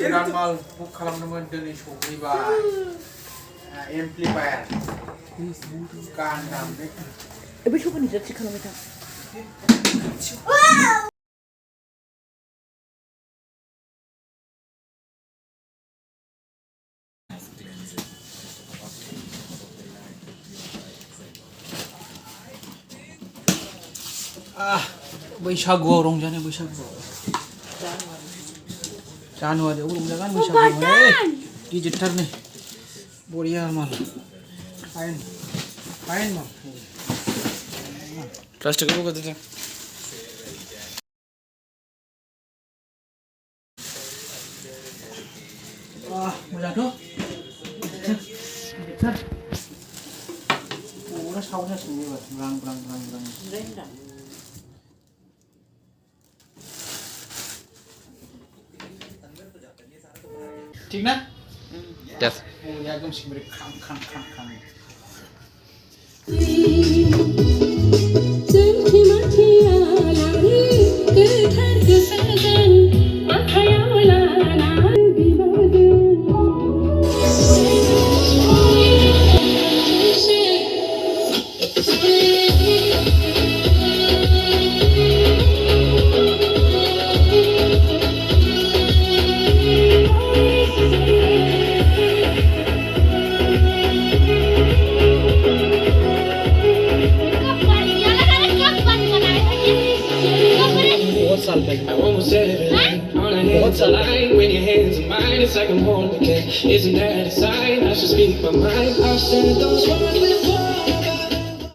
Mal buka खालामदोंमोन दिनै सफैबाय Amplifier गान दामनो बै सफानि जाथि खालामबाय था बैसागुआव रंजानाय बैसागुआव जानुवारियाव रंजागोन बैसागुआव गिदिरथार नै बरिया माल फाइन फाइन माल प्लास्टिकखौ बगोदों मोजांथ' गिदिरथार अरा साव जासिगोन एबार ब्रां ब्रां ब्रां ब्रां ठीक ना? Yes. Oh ya, एकदम सिमरे खाम खाम खाम खाम I almost said it What's a line when your hands are mine? It's like I'm born again. Isn't that a sign? I should speak my mind. I've said those words before.